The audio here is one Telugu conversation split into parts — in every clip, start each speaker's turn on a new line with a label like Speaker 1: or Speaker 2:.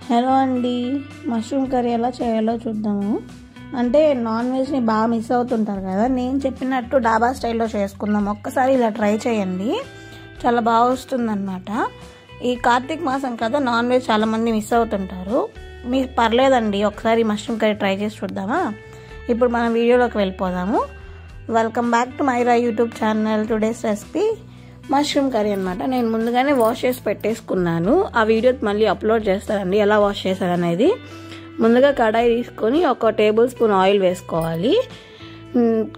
Speaker 1: హలో అండి, మష్రూమ్ కర్రీ ఎలా చేయాలో చూద్దాము. అంటే నాన్ వెజ్ని బాగా మిస్ అవుతుంటారు కదా, నేను చెప్పినట్టు డాబా స్టైల్లో చేసుకుందాం. ఒక్కసారి ఇలా ట్రై చేయండి, చాలా బాగా వస్తుందన్నమాట. ఈ కార్తీక మాసం కదా, నాన్ వెజ్ చాలామంది మిస్ అవుతుంటారు. మీకు పర్లేదండి, ఒకసారి మష్రూమ్ కర్రీ ట్రై చేసి చూద్దామా. ఇప్పుడు మనం వీడియోలోకి వెళ్ళిపోదాము. Welcome back to Myra YouTube channel. Today's recipe mushroom curry అనమాట. నేను ముందుగానే వాష్ చేసి పెట్టేసుకున్నాను. ఆ వీడియో మళ్ళీ అప్లోడ్ చేస్తానండి, ఎలా వాష్ చేశారనేది. ముందుగా కడాయి తీసుకొని 1 టేబుల్ స్పూన్ ఆయిల్ వేసుకోవాలి.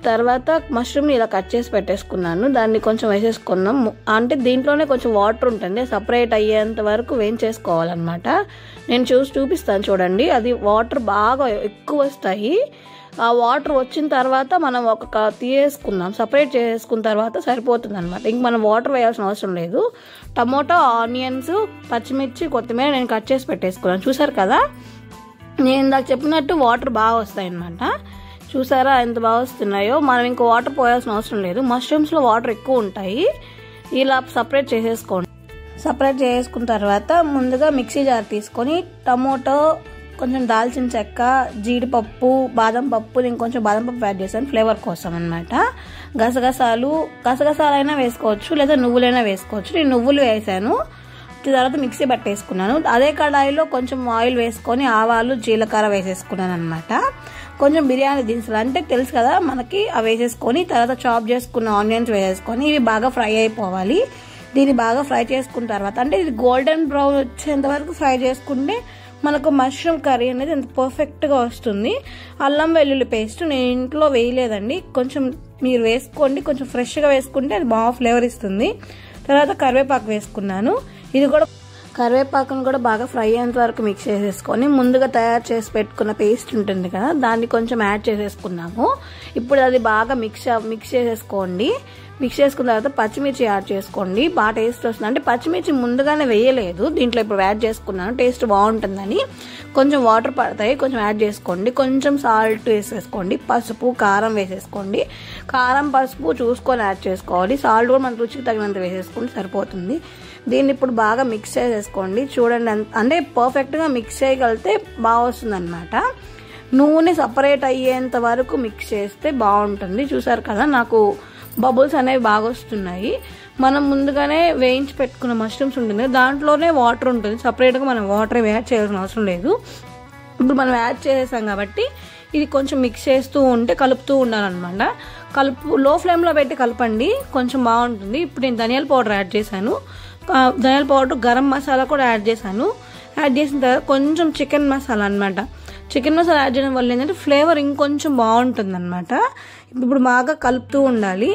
Speaker 1: తర్వాత మష్రూమ్ని ఇలా కట్ చేసి పెట్టేసుకున్నాను. దాన్ని కొంచెం వేసేసుకున్నాం. అంటే దీంట్లోనే కొంచెం వాటర్ ఉంటుంది, సపరేట్ అయ్యేంత వరకు వేయించేసుకోవాలన్నమాట. నేను చూపిస్తాను చూడండి. అది వాటర్ బాగా ఎక్కువ వస్తాయి. ఆ వాటర్ వచ్చిన తర్వాత మనం తీసేసుకుందాం, సపరేట్ చేసుకున్న తర్వాత సరిపోతుంది అనమాట. ఇంక మనం వాటర్ వేయాల్సిన అవసరం లేదు. టమోటా, ఆనియన్స్, పచ్చిమిర్చి, కొత్తిమీర నేను కట్ చేసి పెట్టేసుకున్నాను. చూసారు కదా, నేను ఇందాక చెప్పినట్టు వాటర్ బాగా వస్తాయి అనమాట. చూసారా ఎంత బాగా వస్తున్నాయో. మనం ఇంకో వాటర్ పోయాల్సిన అవసరం లేదు. మష్రూమ్స్లో వాటర్ ఎక్కువ ఉంటాయి. ఇలా సపరేట్ చేసేసుకోండి. సపరేట్ చేసుకున్న తర్వాత ముందుగా మిక్సీ జార్ తీసుకొని టమోటో, కొంచెం దాల్చిన చెక్క, జీడిపప్పు, బాదం పప్పు, నేను కొంచెం బాదం పప్పు యాడ్ చేశాను ఫ్లేవర్ కోసం అనమాట. గసగసాలైనా వేసుకోవచ్చు, లేదా నువ్వులైనా వేసుకోవచ్చు. నేను నువ్వులు వేసాను. తర్వాత మిక్సీ పట్టేసుకున్నాను. అదే కడాయిలో కొంచెం ఆయిల్ వేసుకొని ఆవాలు, జీలకర్ర వేసేసుకున్నాను అనమాట. కొంచెం బిర్యానీ దినుసులు అంటే తెలుసు కదా మనకి, అవి వేసేసుకొని తర్వాత చాప్ చేసుకున్న ఆనియన్స్ వేసేసుకొని ఇవి బాగా ఫ్రై అయిపోవాలి. దీన్ని బాగా ఫ్రై చేసుకున్న తర్వాత, అంటే ఇది గోల్డెన్ బ్రౌన్ వచ్చేంత వరకు ఫ్రై చేసుకుంటే మనకు మష్రూమ్ కర్రీ అనేది ఎంత పర్ఫెక్ట్గా వస్తుంది. అల్లం వెల్లుల్లి పేస్ట్ నేను ఇంట్లో వేయలేదండి, కొంచెం మీరు వేసుకోండి. కొంచెం ఫ్రెష్గా వేసుకుంటే అది బాగా ఫ్లేవర్ ఇస్తుంది. తర్వాత కరివేపాకు వేసుకున్నాను. ఇది కూడా కరివేపాకును కూడా బాగా ఫ్రై అయ్యేంత వరకు మిక్స్ చేసేసుకొని ముందుగా తయారు చేసి పెట్టుకున్న పేస్ట్ ఉంటుంది కదా, దాన్ని కొంచెం యాడ్ చేసేసుకున్నాము. ఇప్పుడు అది బాగా మిక్స్ చేసేసుకోండి. మిక్స్ చేసుకున్న తర్వాత పచ్చిమిర్చి యాడ్ చేసుకోండి. బాగా టేస్ట్ వస్తుంది. అంటే పచ్చిమిర్చి ముందుగానే వేయలేదు, దీంట్లో ఇప్పుడు యాడ్ చేసుకున్నాను, టేస్ట్ బాగుంటుందని. కొంచెం వాటర్ పడతాయి, కొంచెం యాడ్ చేసుకోండి. కొంచెం సాల్ట్ వేసేసుకోండి. పసుపు, కారం వేసేసుకోండి. కారం, పసుపు చూసుకొని యాడ్ చేసుకోవాలి. సాల్ట్ కూడా మన రుచికి తగినంత వేసేసుకుంటే సరిపోతుంది. దీన్ని ఇప్పుడు బాగా మిక్స్ చేసేసుకోండి. చూడండి, అంటే పర్ఫెక్ట్గా మిక్స్ చేయగలిగితే బాగా వస్తుంది అనమాట. నూనె సపరేట్ అయ్యేంత వరకు మిక్స్ చేస్తే బాగుంటుంది. చూసారు కదా, నాకు బబుల్స్ అనేవి బాగా వస్తున్నాయి. మనం ముందుగానే వేయించి పెట్టుకున్న మష్రూమ్స్ ఉంటుంది, దాంట్లోనే వాటర్ ఉంటుంది. సపరేట్గా మనం వాటర్ యాడ్ చేయాల్సిన అవసరం లేదు. ఇప్పుడు మనం యాడ్ చేసేసాం కాబట్టి ఇది కొంచెం మిక్స్ చేస్తూ ఉంటే కలుపుతూ ఉండాలన్నమాట. లో ఫ్లేమ్లో పెట్టి కలపండి, కొంచెం బాగుంటుంది. ఇప్పుడు నేను ధనియాల పౌడర్ యాడ్ చేశాను. ధనియాల పౌడర్, గరం మసాలా కూడా యాడ్ చేశాను. యాడ్ చేసిన తర్వాత కొంచెం చికెన్ మసాలా అనమాట. చికెన్ మసాలా యాడ్ చేయడం వల్ల ఏంటంటే ఫ్లేవర్ ఇంకొంచెం బాగుంటుంది అనమాట. ఇప్పుడు బాగా కలుపుతూ ఉండాలి.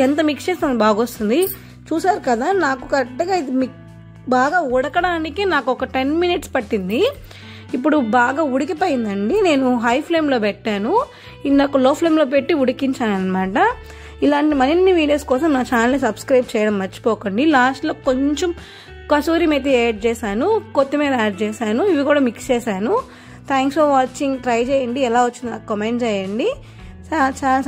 Speaker 1: ఎంత మిక్స్ చేస్తే బాగా వస్తుంది. చూసారు కదా, నాకు కరెక్ట్గా ఇది బాగా ఉడకడానికి నాకు ఒక 10 minutes పట్టింది. ఇప్పుడు బాగా ఉడికిపోయిందండి. నేను హై ఫ్లేమ్లో పెట్టాను, ఇందాక లో ఫ్లేమ్లో పెట్టి ఉడికించాను అనమాట. ఇలాంటి మరిన్ని వీడియోస్ కోసం నా ఛానల్ని సబ్స్క్రైబ్ చేయడం మర్చిపోకండి. లాస్ట్లో కొంచెం కసూరి మేతి యాడ్ చేశాను, కొత్తిమీర యాడ్ చేశాను, ఇవి కూడా మిక్స్ చేశాను. Thanks for watching. ట్రై చేయండి, ఎలా వచ్చిందో నాకు కామెంట్ చేయండి. ఛానల్